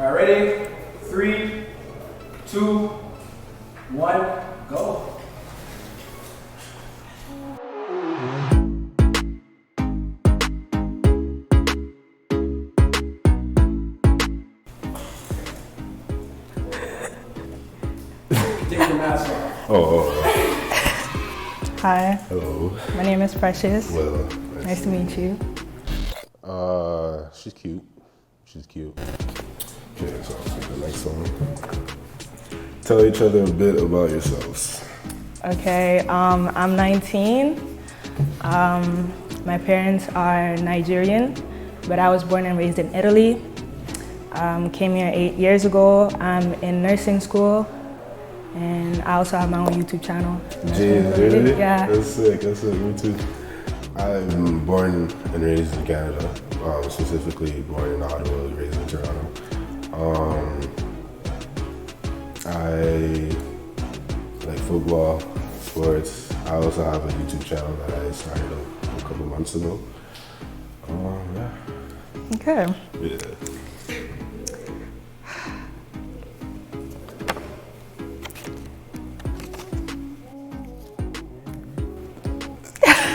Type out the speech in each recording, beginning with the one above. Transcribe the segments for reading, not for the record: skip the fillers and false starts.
All right, ready? 3, 2, 1, go. Take your mask off. Hi, Hello. my name is Precious. Well, Nice to meet you. she's cute. She's cute. Okay, so the next one. Tell each other a bit about yourselves. Okay, I'm 19. My parents are Nigerian, but I was born and raised in Italy. Came here 8 years ago. I'm in nursing school, and I also have my own YouTube channel. James, really? Yeah. That's sick. Me too. I'm born and raised in Canada, specifically born in Ottawa, raised in Toronto. I like football, sports. I also have a YouTube channel that I started a couple months ago. Yeah. Okay. Yeah.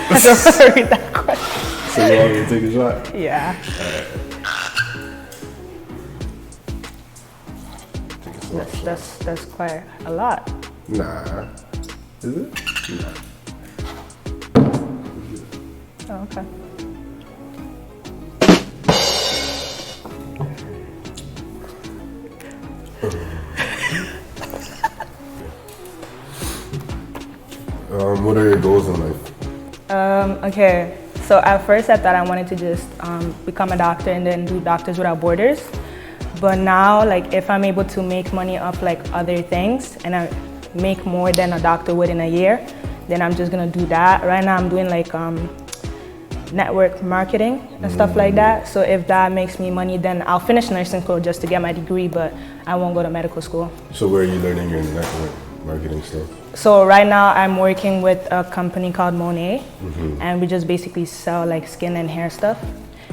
I don't want to read that question. So you want me to take a shot? Yeah. Take a small shot. That's quite a lot. Nah. Is it? Nah. Oh, okay. What are your goals in life? Okay, so at first I thought I wanted to just become a doctor and then do Doctors Without Borders. But now, like, if I'm able to make money off like other things and I make more than a doctor would in a year, then I'm just gonna do that. Right now I'm doing like network marketing and stuff like that. So if that makes me money, then I'll finish nursing school just to get my degree, but I won't go to medical school. So where are you learning your network marketing stuff? So right now I'm working with a company called Monet, and we just basically sell like skin and hair stuff.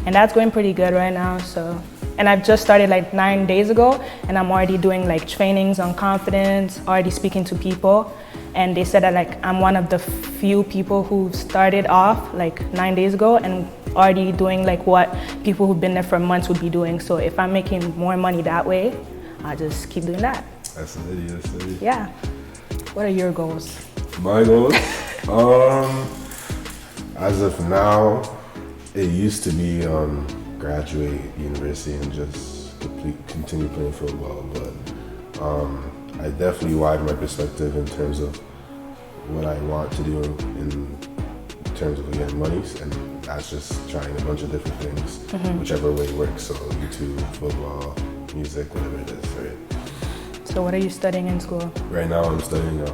And that's going pretty good right now. So, and I've just started like 9 days ago, and I'm already doing like trainings on confidence, already speaking to people. And they said that like I'm one of the few people who started off like 9 days ago and already doing like what people who've been there for months would be doing. So if I'm making more money that way, I'll just keep doing that. That's an idiot. Yeah. What are your goals? My goals? As of now, it used to be graduate university and just continue playing football, but I definitely widen my perspective in terms of what I want to do in terms of getting money, and that's just trying a bunch of different things, whichever way works. So YouTube, football, music, whatever it is, right? So what are you studying in school? Right now I'm studying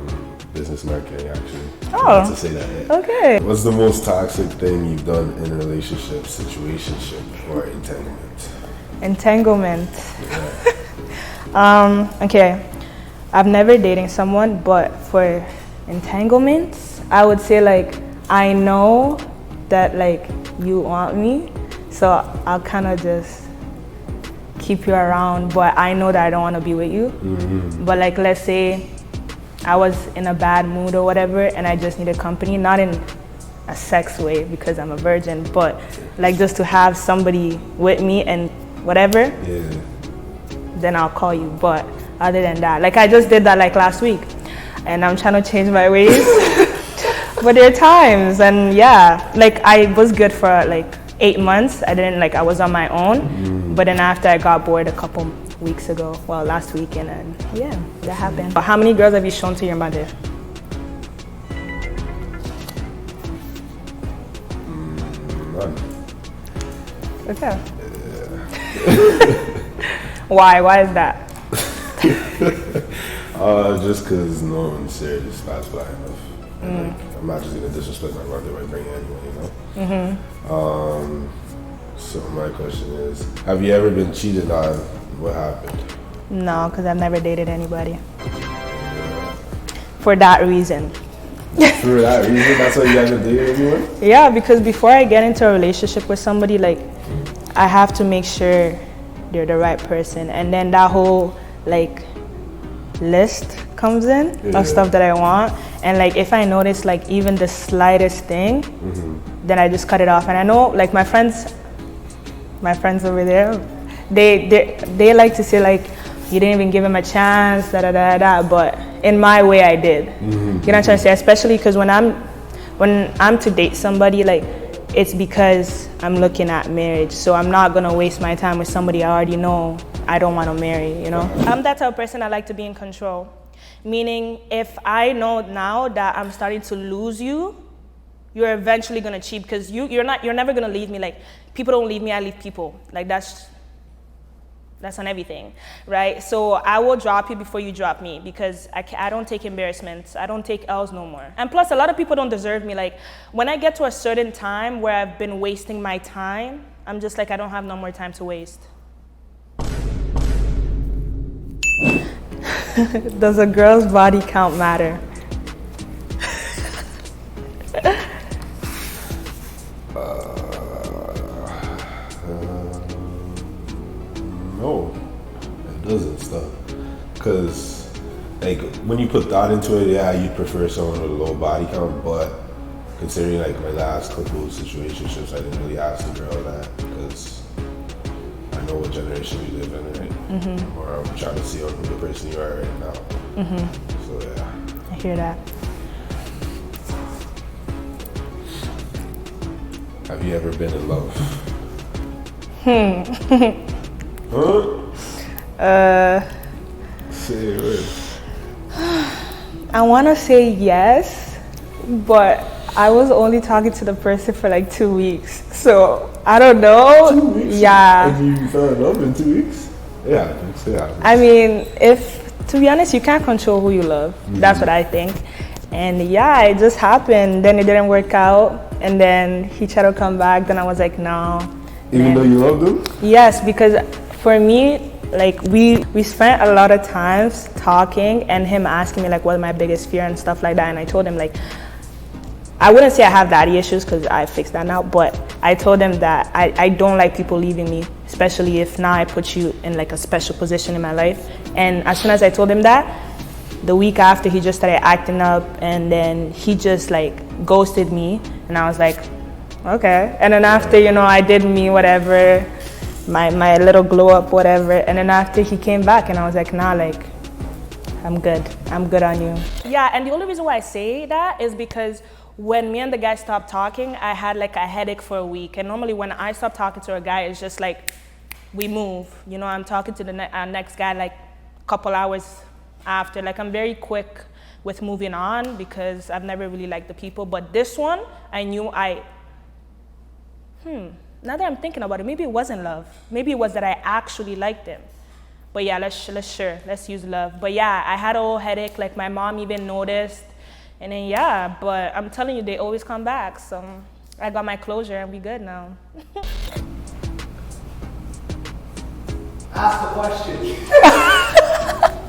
business marketing, actually. Oh. Not to say that yet. Okay. What's the most toxic thing you've done in a relationship, situationship, or entanglement? Entanglement. Okay. I've never dated someone, but for entanglements, I would say like I know that like you want me, so I'll kind of just keep you around, but I know that I don't want to be with you. But like, let's say I was in a bad mood or whatever and I just needed company, not in a sex way because I'm a virgin, but like just to have somebody with me and whatever, then I'll call you. But other than that, like I just did that like last week and I'm trying to change my ways. But there are times, and yeah, like I was good for like 8 months. I was on my own. But then after I got bored a couple weeks ago, well, last weekend, and yeah, that happened. But how many girls have you shown to your mother? None. Okay. Why is that? Just because no one's serious fast by enough. And like, I'm not just gonna disrespect my mother by bringing anyone, you know? So my question is, have you ever been cheated on? What happened? No, because I've never dated anybody. For that reason. For that reason, that's why you haven't dated anyone? Yeah, because before I get into a relationship with somebody, like, I have to make sure they're the right person. And then that whole like list comes in of stuff that I want. And like if I notice like even the slightest thing, then I just cut it off. And I know like my friends over there, they like to say like, you didn't even give him a chance, da da da da. But in my way, I did. You know what I'm trying to say? Especially because when I'm to date somebody, like it's because I'm looking at marriage. So I'm not gonna waste my time with somebody I already know I don't want to marry. You know, I'm that type of person. I like to be in control. Meaning, if I know now that I'm starting to lose you, you're eventually gonna cheat because you're never gonna leave me. Like people don't leave me, I leave people. Like that's on everything, right? So I will drop you before you drop me because I don't take embarrassments. I don't take L's no more. And plus, a lot of people don't deserve me. Like when I get to a certain time where I've been wasting my time, I'm just like, I don't have no more time to waste. Does a girl's body count matter? No, it doesn't stop. Cause like when you put thought into it, yeah, you'd prefer someone with a low body count, but considering like my last couple of situationships, I didn't really ask the girl that because I know what generation we live in, right? Or I'm trying to see who the person you are right now. So yeah. I hear that. Have you ever been in love? Say it. I want to say yes, but I was only talking to the person for like 2 weeks, so I don't know. 2 weeks? Yeah. And you fell in love in 2 weeks? Yeah, I think so. Yeah. I mean, to be honest, you can't control who you love. That's what I think. And yeah, it just happened. Then it didn't work out, and then he tried to come back. Then I was like, no. Even though you loved him? Yes, because for me, like we spent a lot of times talking and him asking me like what my biggest fear and stuff like that. And I told him like, I wouldn't say I have daddy issues because I fixed that now, but I told him that I don't like people leaving me, especially if now I put you in like a special position in my life. And as soon as I told him that, the week after he just started acting up and then he just like ghosted me. And I was like, okay. And then after, I did me whatever, my little glow up, whatever. And then after he came back and I was like, nah, like, I'm good on you. Yeah, and the only reason why I say that is because when me and the guy stopped talking, I had like a headache for a week. And normally when I stop talking to a guy, it's just like, we move. I'm talking to the next guy like a couple hours after. Like I'm very quick with moving on because I've never really liked the people. But this one, I knew now that I'm thinking about it, maybe it wasn't love. Maybe it was that I actually liked him. But yeah, let's use love. But yeah, I had a whole headache, like my mom even noticed. And then yeah, but I'm telling you, they always come back. So I got my closure and we good now. Ask the question.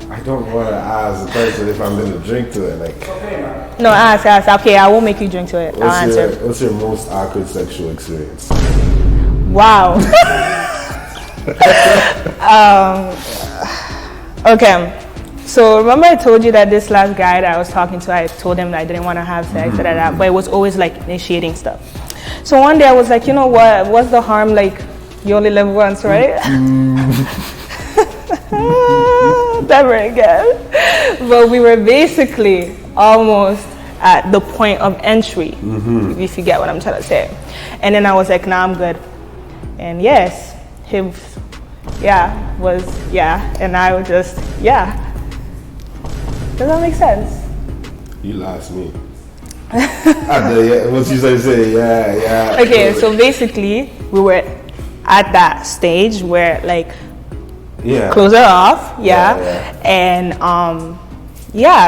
I don't want to ask the person if I'm going to drink to it. Like, Okay, man. No, ask. Okay, I won't make you drink to it. I'll answer. What's your most awkward sexual experience? Wow. Okay. So remember I told you that this last guy that I was talking to, I told him that I didn't want to have sex, but it was always like initiating stuff. So one day I was like, you know what? What's the harm? Like, you only live once, right? Never again. But we were basically almost at the point of entry, if you get what I'm trying to say. And then I was like, nah, I'm good. And yes, him, and I was just, Does that make sense? You lost me. Once you say, yeah. Okay, so basically, we were at that stage where like, close her off, and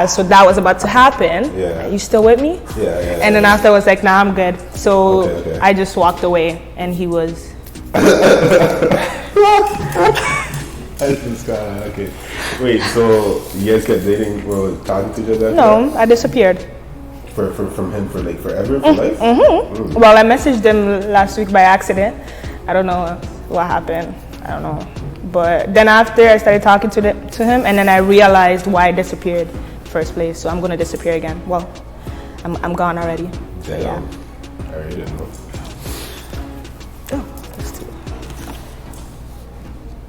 so that was about to happen. Yeah. You still with me? Yeah. And then after I was like, nah, I'm good. So Okay. I just walked away, and he was. Okay. Wait, so you guys kept dating or talking to each other? No, I disappeared. From him for like forever, for life? Well, I messaged him last week by accident. I don't know what happened. I don't know. But then after I started talking to him, and then I realized why I disappeared in the first place. So I'm gonna disappear again. Well, I'm gone already. So, yeah. I already didn't know. Oh, that's two.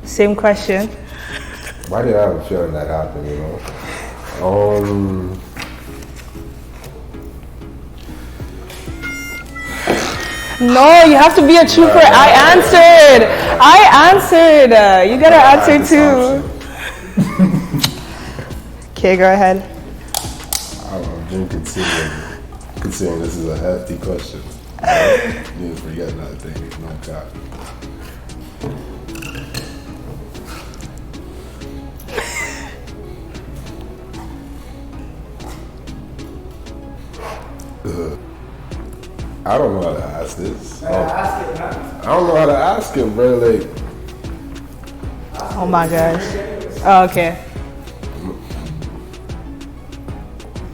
Same question. Why did I have a feeling that happened, you know? No, you have to be a trooper. I answered. You gotta answer too. Okay, go ahead. I'm just considering this is a hefty question. You need to forget that thing. No cap. I don't know how to ask this. Ask it, man. I don't know how to ask him, bro. Like, Oh my gosh. Oh, okay.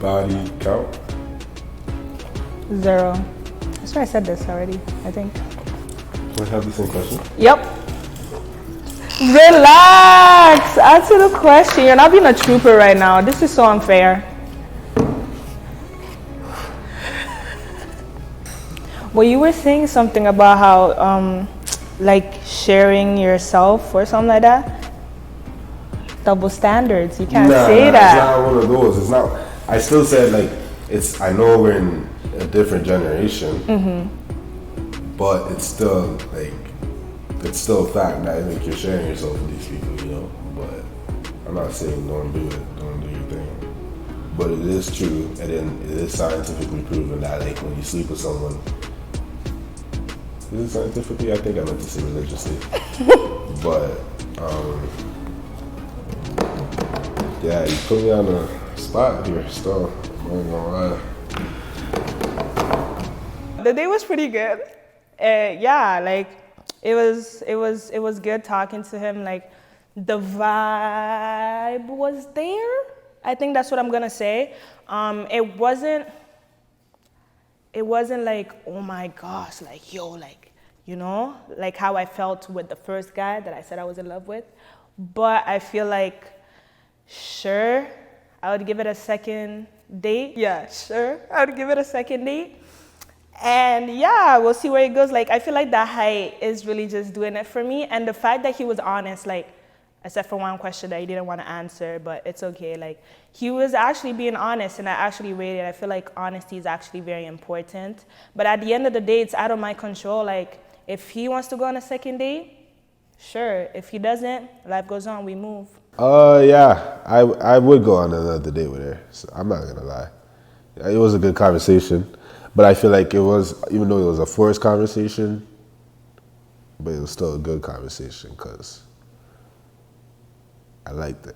body count. 0. I swear I said this already, I think. We have the same question. Yep. Relax. Answer the question. You're not being a trooper right now. This is so unfair. Well, you were saying something about how, like, sharing yourself or something like that. Double standards. You can't say that. It's not one of those. It's not. I still said like it's. I know we're in a different generation, but it's still like it's still a fact that I think you're sharing yourself with these people, you know. But I'm not saying don't do it, don't do your thing. But it is true, and then it is scientifically proven that like when you sleep with someone. Is it scientifically? I think I meant to say religiously. But, yeah, you put me on the spot here, still. I'm not gonna lie. The day was pretty good. Yeah, like it was good talking to him. Like the vibe was there. I think that's what I'm gonna say. It wasn't like, oh my gosh, like, yo, like, you know, like how I felt with the first guy that I said I was in love with. But I feel like, sure, I would give it a second date. Yeah, sure, I would give it a second date. And yeah, we'll see where it goes. Like, I feel like that height is really just doing it for me. And the fact that he was honest, like, except for one question that he didn't want to answer, but it's okay. Like, he was actually being honest, and I actually rated it. I feel like honesty is actually very important. But at the end of the day, it's out of my control. Like, if he wants to go on a second date, sure. If he doesn't, life goes on, we move. Yeah, I would go on another date with her. So I'm not gonna lie. It was a good conversation, but I feel like it was, even though it was a forced conversation, but it was still a good conversation because I liked it.